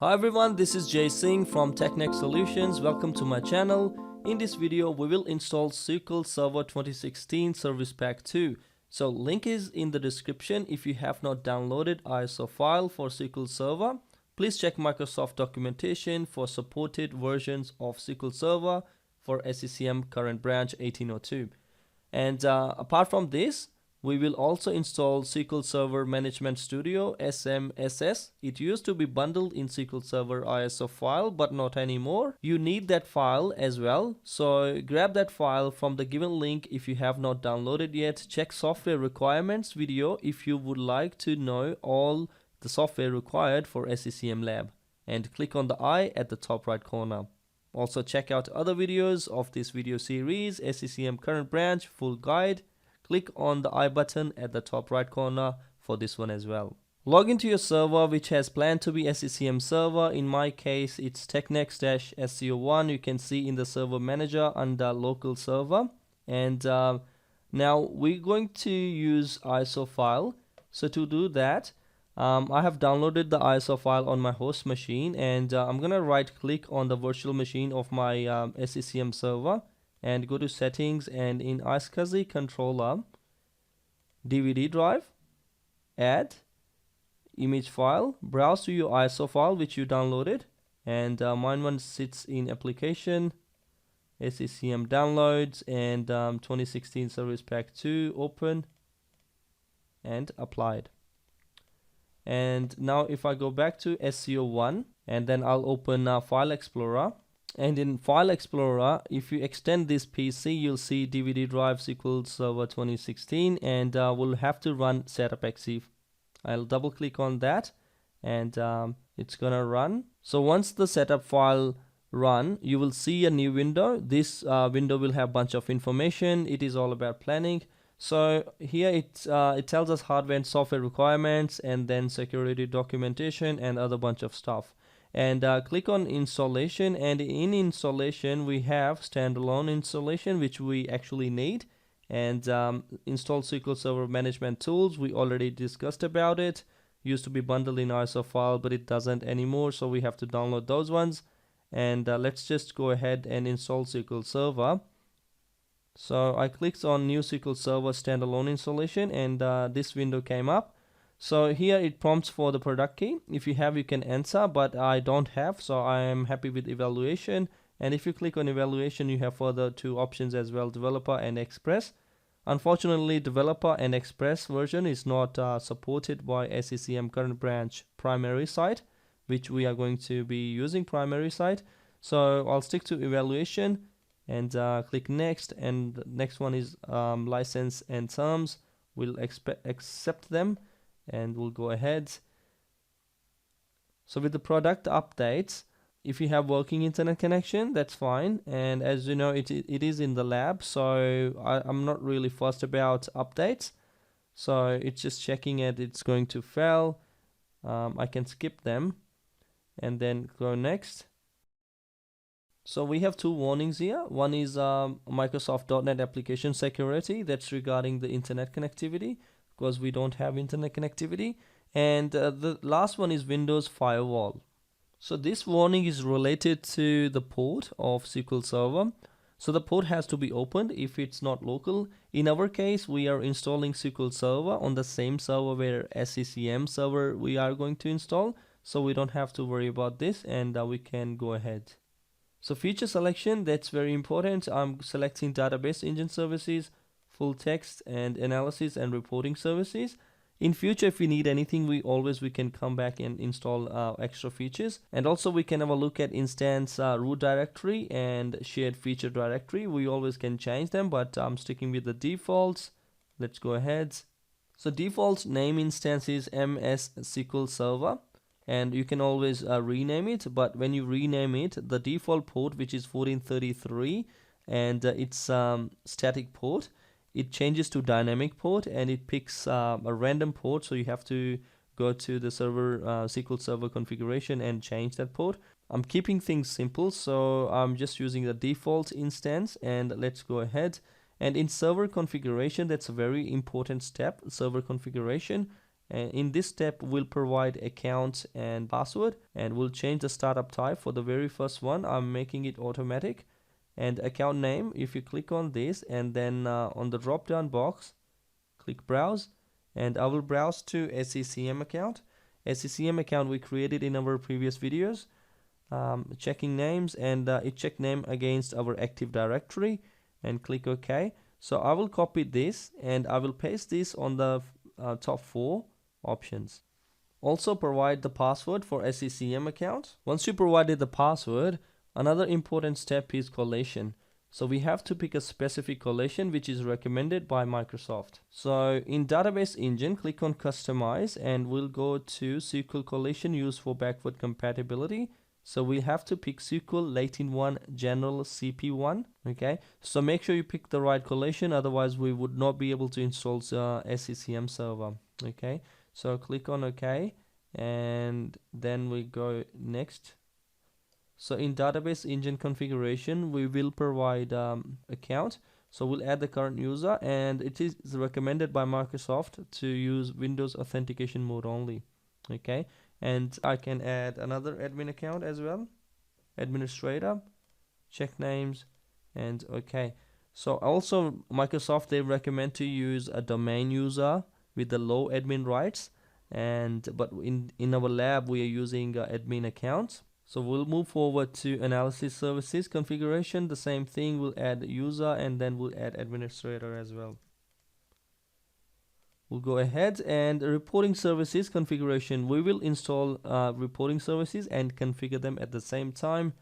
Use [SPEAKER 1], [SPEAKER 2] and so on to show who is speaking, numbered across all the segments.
[SPEAKER 1] Hi everyone, this is Jay Singh from TEKNEX Solutions. Welcome to my channel. In this video, we will install SQL Server 2016 Service Pack 2. So link is in the description. If you have not downloaded ISO file for SQL Server, please check Microsoft documentation for supported versions of SQL Server for SCCM current branch 1802. And apart from this, we will also install SQL Server Management Studio SMSS. It used to be bundled in SQL Server ISO file, but not anymore. You need that file as well. So grab that file from the given link if you have not downloaded yet. Check software requirements video if you would like to know all the software required for SCCM Lab. And click on the I at the top right corner. Also check out other videos of this video series, SCCM current branch full guide. Click on the I button at the top right corner for this one as well. Log into your server which has planned to be SCCM server. In my case, it's TEKNEX-SCOI. You can see in the server manager under local server. And now we're going to use ISO file. So to do that, I have downloaded the ISO file on my host machine, and I'm gonna right click on the virtual machine of my SCCM server and go to settings, and in SCSI controller, DVD drive, add image file, browse to your ISO file which you downloaded, and mine one sits in application, SCCM downloads, and 2016 Service Pack 2, open and applied. And now if I go back to SCO1 and then I'll open File Explorer. And in File Explorer, if you extend this PC, you'll see DVD drive SQL Server 2016, and we'll have to run setup.exe. I'll double click on that, and it's gonna run. So once the setup file run, you will see a new window. This window will have a bunch of information. It is all about planning. So here it tells us hardware and software requirements, and then security documentation and other bunch of stuff. And click on installation, and in installation we have standalone installation which we actually need, and install SQL Server Management Tools. We already discussed about it. Used to be bundled in ISO file, but it doesn't anymore, so we have to download those ones. And let's just go ahead and install SQL Server. So I clicked on new SQL Server standalone installation, and this window came up. So here it prompts for the product key. If you have, you can enter, but I don't have, so I am happy with evaluation. And if you click on evaluation, you have further two options as well, developer and express. Unfortunately, developer and express version is not supported by SCCM current branch primary site, which we are going to be using primary site. So I'll stick to evaluation and click next, and the next one is license and terms. We'll accept them, and we'll go ahead. So with the product updates, if you have working internet connection, that's fine. And as you know, it is in the lab, so I'm not really fussed about updates. So it's just checking it, it's going to fail. I can skip them and then go next. So we have two warnings here. One is Microsoft.NET application security. That's regarding the internet connectivity, because we don't have internet connectivity. And the last one is Windows firewall. So this warning is related to the port of SQL Server. So the port has to be opened if it's not local. In our case, we are installing SQL Server on the same server where SCCM Server we are going to install. So we don't have to worry about this, and we can go ahead. So feature selection, that's very important. I'm selecting database engine services, full text and analysis and reporting services. In future, if we need anything, we can come back and install extra features. And also we can have a look at instance root directory and shared feature directory. We always can change them, but I'm sticking with the defaults. Let's go ahead. So default name instance is MS SQL Server. And you can always rename it, but when you rename it, the default port, which is 1433, and it's static port, it changes to dynamic port, and it picks a random port. So you have to go to the server SQL Server configuration and change that port. I'm keeping things simple, so I'm just using the default instance, and let's go ahead. And in server configuration, that's a very important step, server configuration. And in this step, we'll provide account and password, and we'll change the startup type. For the very first one, I'm making it automatic. And account name, if you click on this and then on the drop down box, click browse, and I will browse to SCCM account. SCCM account we created in our previous videos. Checking names, and it check name against our Active Directory, and click OK. So I will copy this and I will paste this on the top 4 options. Also provide the password for SCCM account. Once you provided the password, another important step is collation. So we have to pick a specific collation which is recommended by Microsoft. So in database engine, click on customize, and we'll go to SQL collation used for backward compatibility. So we have to pick SQL Latin 1 General CP1. Okay, so make sure you pick the right collation, otherwise we would not be able to install SCCM Server. Okay, so click on OK, and then we go next. So in database engine configuration, we will provide account. So we'll add the current user, and it is recommended by Microsoft to use Windows authentication mode only. Okay, and I can add another admin account as well, administrator, check names, and okay. So also Microsoft, they recommend to use a domain user with the low admin rights, but in our lab we are using admin accounts. So we'll move forward to analysis services configuration. The same thing, we'll add user and then we'll add administrator as well. We'll go ahead, and reporting services configuration. We will install reporting services and configure them at the same time.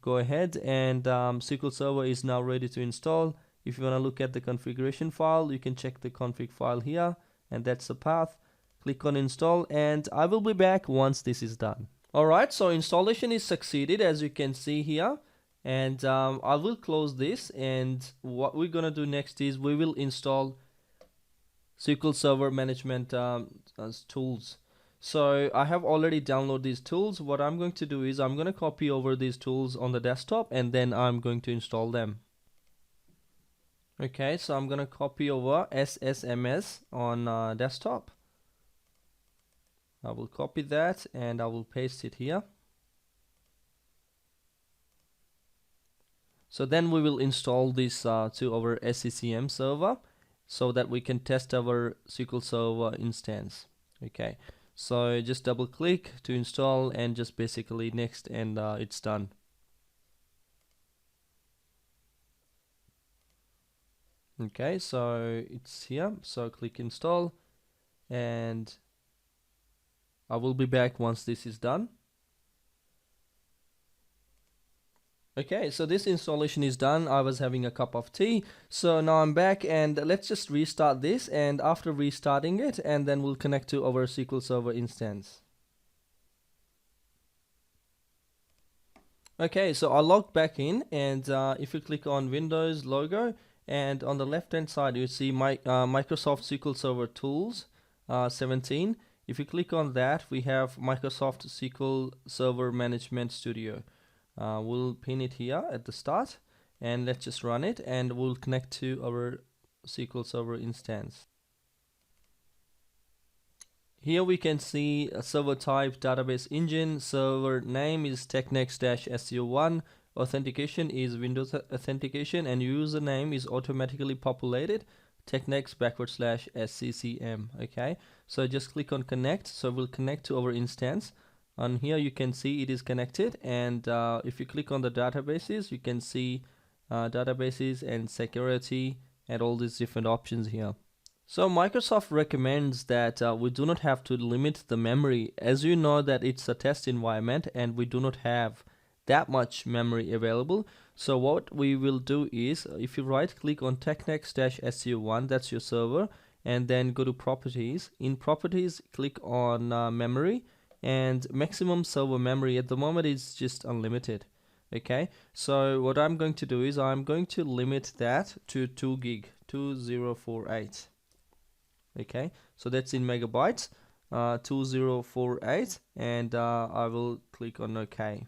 [SPEAKER 1] Go ahead, and SQL Server is now ready to install. If you want to look at the configuration file, you can check the config file here, and that's the path. Click on install, and I will be back once this is done. Alright, so installation is succeeded, as you can see here, and I will close this, and what we're gonna do next is we will install SQL Server management tools. So I have already downloaded these tools. What I'm going to do is I'm going to copy over these tools on the desktop, and then I'm going to install them. Okay, so I'm going to copy over SSMS on desktop. I will copy that and I will paste it here. So then we will install this to our SCCM server, so that we can test our SQL Server instance. Okay, so just double click to install and just basically next, and it's done. Okay, so it's here, so click install, and I will be back once this is done. Okay, so this installation is done. I was having a cup of tea, so now I'm back, and let's just restart this, and after restarting it, and then we'll connect to our SQL Server instance. Okay, so I logged back in, and if you click on Windows logo, and on the left hand side you see Microsoft SQL Server Tools 17. If you click on that, we have Microsoft SQL Server Management Studio. We'll pin it here at the start, and let's just run it, and we'll connect to our SQL Server instance. Here we can see a server type, database engine, server name is TEKNEX-SCOI, authentication is Windows authentication, and username is automatically populated TEKNEX/SCCM. Okay, so just click on connect. So we'll connect to our instance. On here you can see it is connected, and if you click on the databases, you can see databases and security and all these different options here. So Microsoft recommends that we do not have to limit the memory, as you know that it's a test environment and we do not have that much memory available. So what we will do is, if you right click on TEKNEX-SCOI, that's your server, and then go to properties. In properties, click on memory, and maximum server memory at the moment is just unlimited. Okay, so what I'm going to do is I'm going to limit that to 2 gig, 2048. Okay, so that's in megabytes, 2048, and I will click on OK.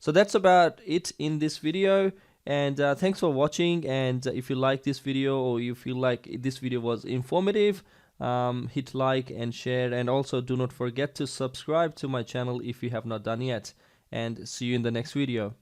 [SPEAKER 1] So that's about it in this video, and thanks for watching. And if you like this video, or you feel like this video was informative, hit like and share, and also do not forget to subscribe to my channel if you have not done yet. And see you in the next video.